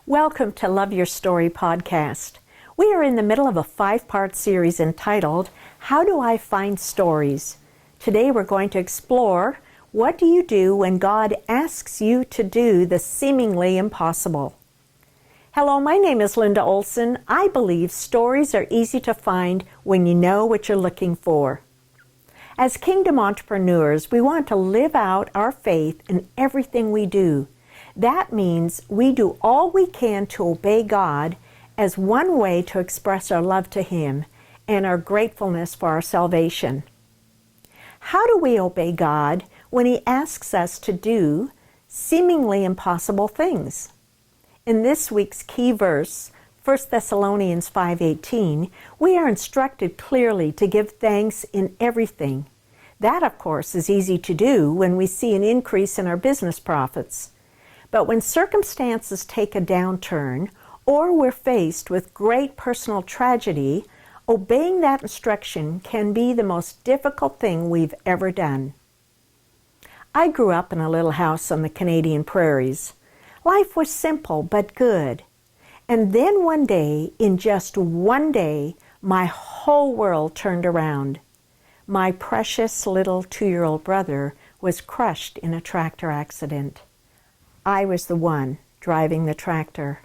Welcome to Love Your Story podcast. We are in the middle of a 5-part series entitled, How Do I Find Stories? Today we're going to explore, what do you do when God asks you to do the seemingly impossible? Hello, my name is Linda Olson. I believe stories are easy to find when you know what you're looking for. As kingdom entrepreneurs, we want to live out our faith in everything we do. That means we do all we can to obey God as one way to express our love to Him and our gratefulness for our salvation. How do we obey God when He asks us to do seemingly impossible things? In this week's key verse, 1 Thessalonians 5:18, we are instructed clearly to give thanks in everything. That, of course, is easy to do when we see an increase in our business profits. But when circumstances take a downturn, or we're faced with great personal tragedy, obeying that instruction can be the most difficult thing we've ever done. I grew up in a little house on the Canadian prairies. Life was simple but good. And then one day, in just one day, my whole world turned around. My precious little 2-year-old brother was crushed in a tractor accident. I was the one driving the tractor.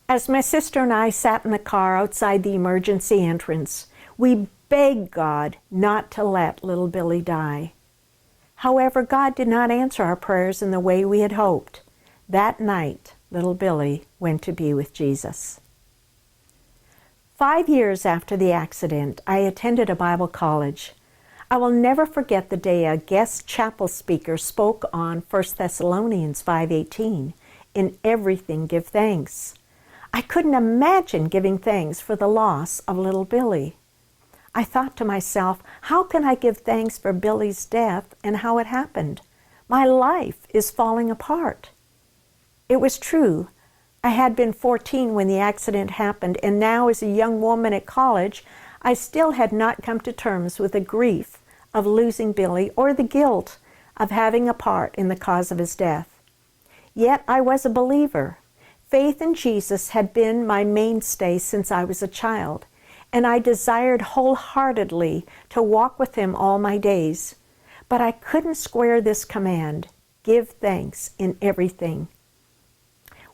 As my sister and I sat in the car outside the emergency entrance, we begged God not to let little Billy die. However, God did not answer our prayers in the way we had hoped. That night, little Billy went to be with Jesus. 5 years after the accident, I attended a Bible college. I will never forget the day a guest chapel speaker spoke on 1 Thessalonians 5:18, "In everything give thanks." I couldn't imagine giving thanks for the loss of little Billy. I thought to myself, how can I give thanks for Billy's death and how it happened? My life is falling apart. It was true. I had been 14 when the accident happened, and now as a young woman at college, I still had not come to terms with the grief of losing Billy or the guilt of having a part in the cause of his death. Yet I was a believer. Faith in Jesus had been my mainstay since I was a child, and I desired wholeheartedly to walk with Him all my days. But I couldn't square this command, give thanks in everything.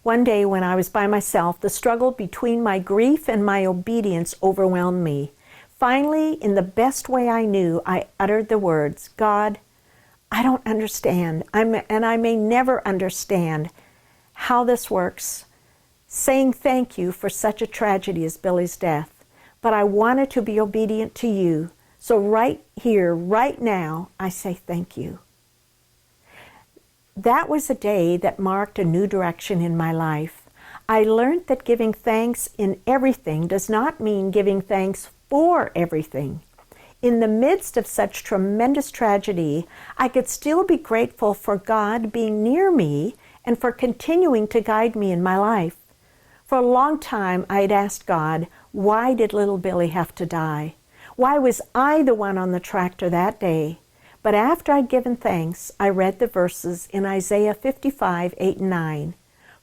One day when I was by myself, the struggle between my grief and my obedience overwhelmed me. Finally, in the best way I knew, I uttered the words, God, I don't understand, and I may never understand how this works, saying thank you for such a tragedy as Billy's death, but I wanted to be obedient to you, so right here, right now, I say thank you. That was a day that marked a new direction in my life. I learned that giving thanks in everything does not mean giving thanks for everything. In the midst of such tremendous tragedy, I could still be grateful for God being near me and for continuing to guide me in my life. For a long time, I had asked God, why did little Billy have to die? Why was I the one on the tractor that day? But after I'd given thanks, I read the verses in Isaiah 55:8-9.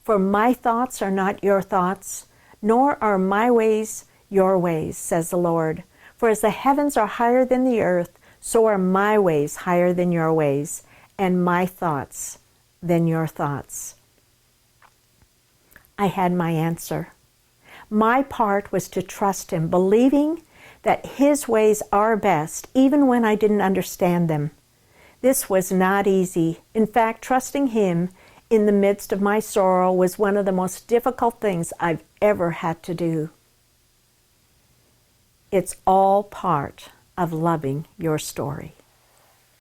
For my thoughts are not your thoughts, nor are my ways your ways, says the Lord. For as the heavens are higher than the earth, so are my ways higher than your ways, and my thoughts than your thoughts. I had my answer. My part was to trust Him, believing that His ways are best, even when I didn't understand them. This was not easy. In fact, trusting Him in the midst of my sorrow was one of the most difficult things I've ever had to do. It's all part of loving your story.